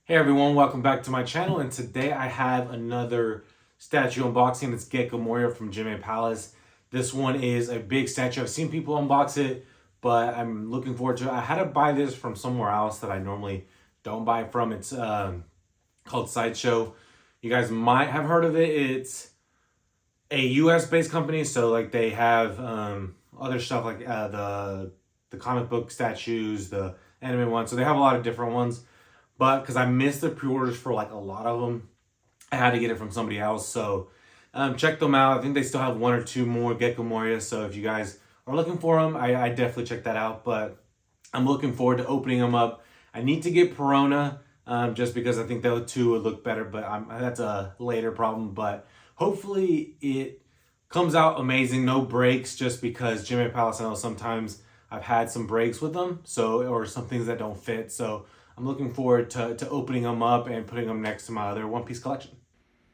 Hey everyone, welcome back to my channel, and today I have another statue unboxing. It's Gecko Moria from Jimei Palace. This one is a big statue. I've seen people unbox it, but I'm looking forward to it. I had to buy this from somewhere else that I normally don't buy from. It's called Sideshow. You guys might have heard of it. It's a US based company, so like they have other stuff like the comic book statues, the anime ones. So they have a lot of different ones. But because I missed the pre-orders for like a lot of them, I had to get it from somebody else. So check them out. I think they still have one or two more Gecko Moria. So if you guys are looking for them, I definitely check that out. But I'm looking forward to opening them up. I need to get Perona just because I think the other two would look better. But that's a later problem. But hopefully it comes out amazing. No breaks, just because Jimmy Palace, I know sometimes I've had some breaks with them. Or some things that don't fit. So I'm looking forward to opening them up and putting them next to my other One Piece collection.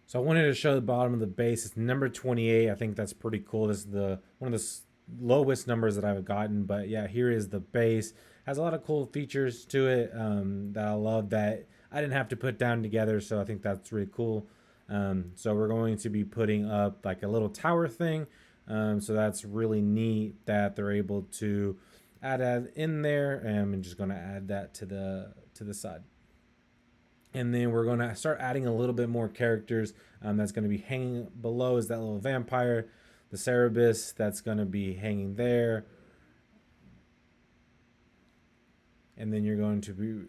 So I wanted to show the bottom of the base. It's number 28. I think that's pretty cool. This is the one of the lowest numbers that I've gotten. But yeah, here is the base. Has a lot of cool features to it that I love that I didn't have to put down together. So I think that's really cool. So we're going to be putting up like a little tower thing. So that's really neat that they're able to add that in there. And I'm just going to add that to the side. And then we're going to start adding a little bit more characters. That's going to be hanging below is that little vampire, the Cerebus that's going to be hanging there. And then you're going to be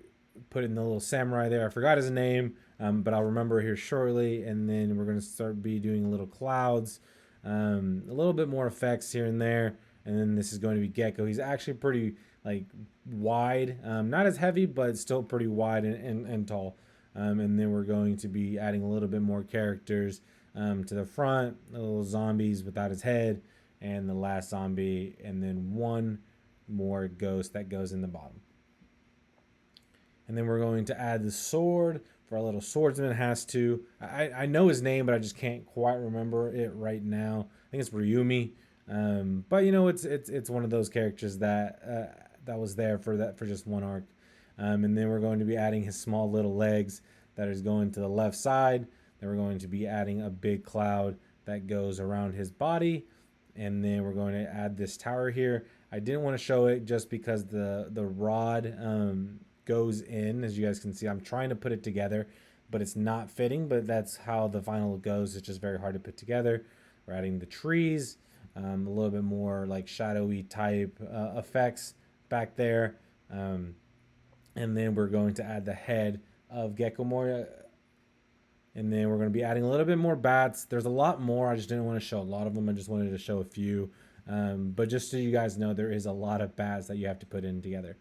putting the little samurai there. I forgot his name, but I'll remember here shortly. And then we're going to start be doing little clouds, a little bit more effects here and there. And then this is going to be Gecko. He's actually pretty like wide, not as heavy, but still pretty wide and tall. And then we're going to be adding a little bit more characters to the front, the little zombies without his head, and the last zombie, and then one more ghost that goes in the bottom. And then we're going to add the sword for our little swordsman. Has to. I know his name, but I just can't quite remember it right now. I think it's Ryumi. But you know, it's one of those characters that was there for just one arc. And then we're going to be adding his small little legs that is going to the left side. Then we're going to be adding a big cloud that goes around his body. And then we're going to add this tower here. I didn't want to show it just because the rod goes in. As you guys can see, I'm trying to put it together, but it's not fitting. But that's how the final goes. It's just very hard to put together. We're adding the trees, a little bit more like shadowy type effects back there. And then we're going to add the head of Gecko Moria. And then we're going to be adding a little bit more bats. There's a lot more. I just didn't want to show a lot of them. I just wanted to show a few. But just so you guys know, there is a lot of bats that you have to put in together.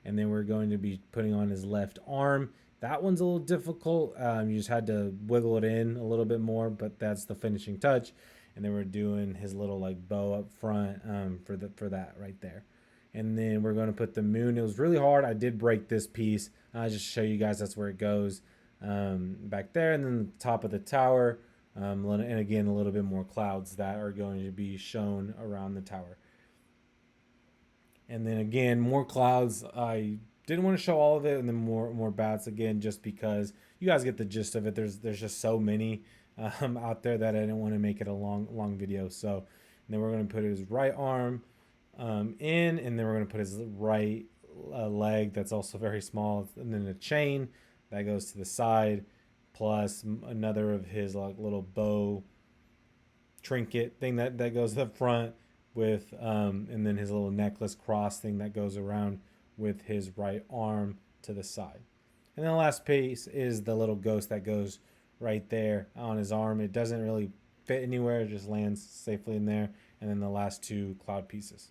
And then we're going to be putting on his left arm. That one's a little difficult. You just had to wiggle it in a little bit more, but that's the finishing touch. And then we're doing his little like bow up front for that right there. And then we're going to put the moon. It was really hard. I did break this piece. I'll just show you guys that's where it goes back there. And then the top of the tower. And again, a little bit more clouds that are going to be shown around the tower. And then again, more clouds. I didn't want to show all of it. And then more bats again, just because you guys get the gist of it. There's just so many out there that I didn't want to make it a long video. So then we're going to put his right arm in, and then we're going to put his right leg that's also very small, and then a chain that goes to the side, plus another of his like little bow trinket thing that goes to the front with and then his little necklace cross thing that goes around with his right arm to the side. And then the last piece is the little ghost that goes right there on his arm. It doesn't really fit anywhere, it just lands safely in there. And then the last two cloud pieces.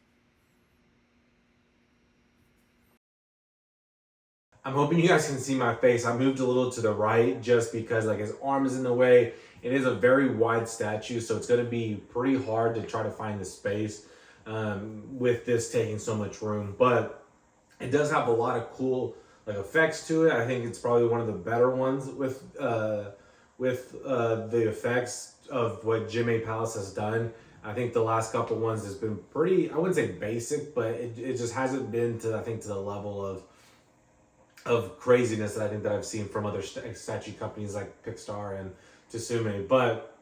I'm hoping you guys can see my face. I moved a little to the right just because like his arm is in the way. It is a very wide statue, so it's going to be pretty hard to try to find the space with this taking so much room. But it does have a lot of cool like effects to it. I think it's probably one of the better ones with the effects of what Jimei Palace has done. I think the last couple ones has been pretty, I wouldn't say basic, but it just hasn't been to, I think, to the level of of craziness that I think that I've seen from other statue companies like Pixar and Tsume. But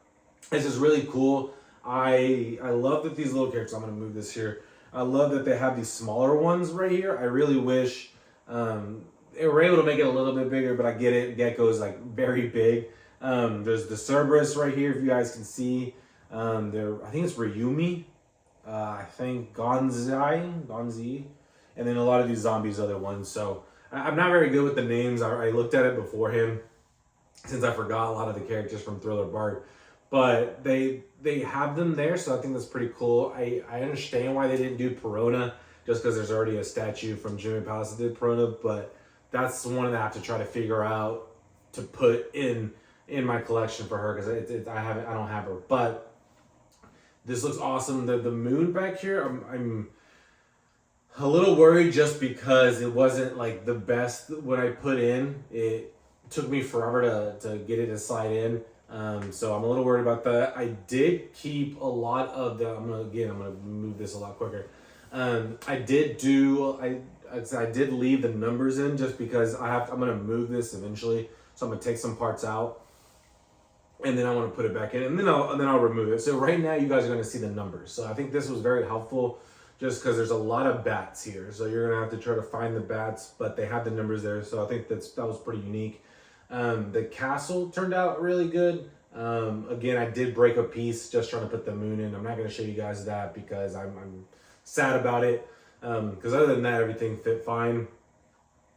this is really cool. I love that these little characters. I'm gonna move this here. I love that they have these smaller ones right here. I really wish they were able to make it a little bit bigger, but I get it. Gecko is like very big. There's the Cerberus right here, if you guys can see. There, I think it's Ryumi. I think Gonzi, and then a lot of these zombies, other ones. So I'm not very good with the names. I looked at it beforehand since I forgot a lot of the characters from Thriller Bark, but they have them there, so I think that's pretty cool. I understand why they didn't do Perona, just because there's already a statue from Jimei Palace that did Perona, but that's one that I have to try to figure out to put in my collection for her, because I don't have her. But this looks awesome. The moon back here, I'm a little worried just because it wasn't like the best when I put in. It took me forever to get it to slide in. So I'm a little worried about that. I did keep a lot of the. I'm gonna move this a lot quicker. I did leave the numbers in just because I'm gonna move this eventually. So I'm gonna take some parts out, and then I want to put it back in, and then I'll remove it. So right now you guys are gonna see the numbers. So I think this was very helpful, just because there's a lot of bats here. So you're gonna have to try to find the bats, but they have the numbers there. So I think that was pretty unique. The castle turned out really good. Again, I did break a piece just trying to put the moon in. I'm not going to show you guys that because I'm sad about it. Because other than that, everything fit fine.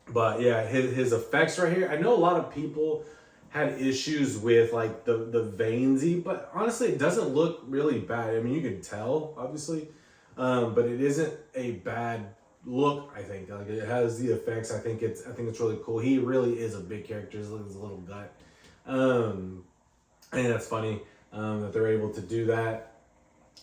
But yeah, his effects right here. I know a lot of people had issues with like the veinsy, but honestly, it doesn't look really bad. I mean, you can tell, obviously, but it isn't a bad look. I think like it has the effects. I think it's really cool. He really is a big character. His little gut. I think that's funny that they're able to do that.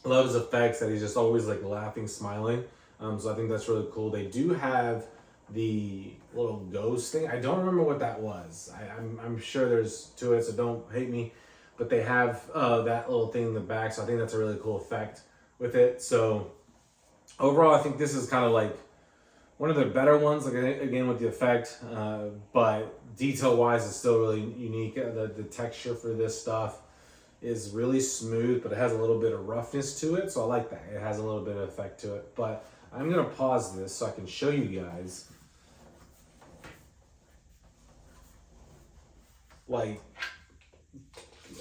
I love his effects, that he's just always like laughing, smiling. So I think that's really cool. They do have the little ghost thing. I don't remember what that was. I'm sure there's to it, so don't hate me. But they have that little thing in the back, so I think that's a really cool effect with it. So overall, I think this is kind of like one of the better ones, like again with the effect, but detail-wise, it's still really unique. The texture for this stuff is really smooth, but it has a little bit of roughness to it, so I like that. It has a little bit of effect to it. But I'm gonna pause this so I can show you guys like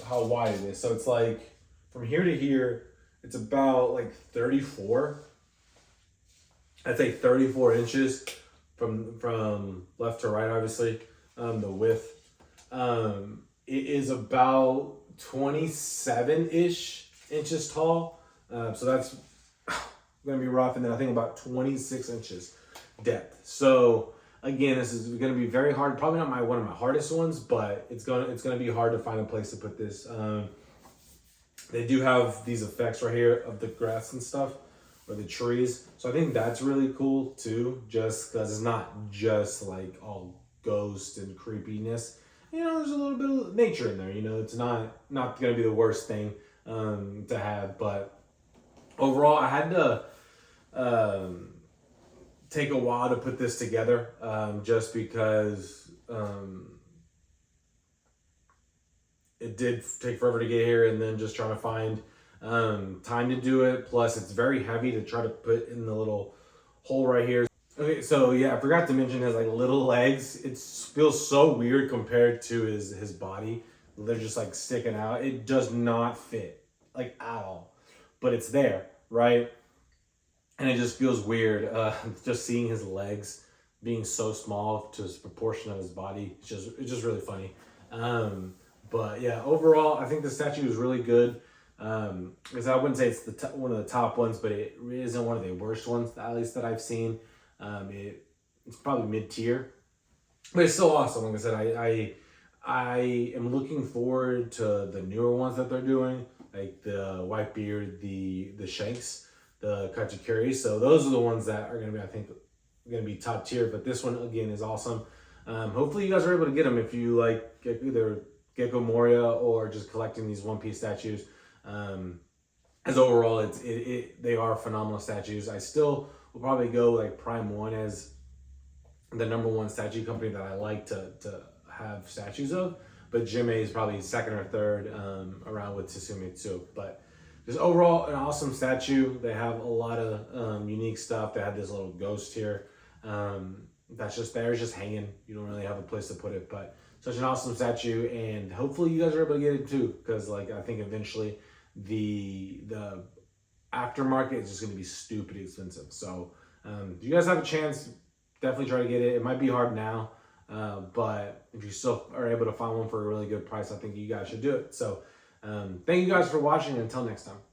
how wide it is. So it's like from here to here, it's about like 34. I'd say 34 inches from left to right, obviously. The width. It is about 27-ish inches tall. So that's going to be rough. And then I think about 26 inches depth. So again, this is going to be very hard. Probably not one of my hardest ones, but it's gonna be hard to find a place to put this. They do have these effects right here of the grass and stuff, or the trees. So I think that's really cool too, just because it's not just like all ghost and creepiness. You know, there's a little bit of nature in there. You know, it's not going to be the worst thing to have. But overall, I had to take a while to put this together, just because it did take forever to get here, and then just trying to find time to do it. Plus, it's very heavy to try to put in the little hole right here. Okay, so yeah, I forgot to mention his like little legs. It feels so weird compared to his body. They're just like sticking out. It does not fit like at all, but it's there, right? And it just feels weird. Just seeing his legs being so small to his proportion of his body. It's just really funny. But yeah, overall, I think the statue is really good. Because I wouldn't say it's one of the top ones, but it isn't one of the worst ones, at least that I've seen. It's probably mid-tier, but it's still awesome. Like I said, I am looking forward to the newer ones that they're doing, like the Whitebeard, the Shanks, the Kachikuri. So those are the ones that are going to be, I think, going to be top tier. But this one again is awesome. Hopefully you guys are able to get them if you like either Gecko Moria or just collecting these One Piece statues. As overall, they are phenomenal statues. I still will probably go like Prime 1 as the number one statue company that I like to have statues of. But Jimei is probably second or third, around with Tsusumitsu. But just overall, an awesome statue. They have a lot of unique stuff. They have this little ghost here. That's just there, just hanging. You don't really have a place to put it, but such an awesome statue, and hopefully you guys are able to get it too, because like I think eventually the aftermarket is just going to be stupid expensive. So if you guys have a chance, definitely try to get it. It might be hard now, but if you still are able to find one for a really good price, I think you guys should do it. So thank you guys for watching, and until next time.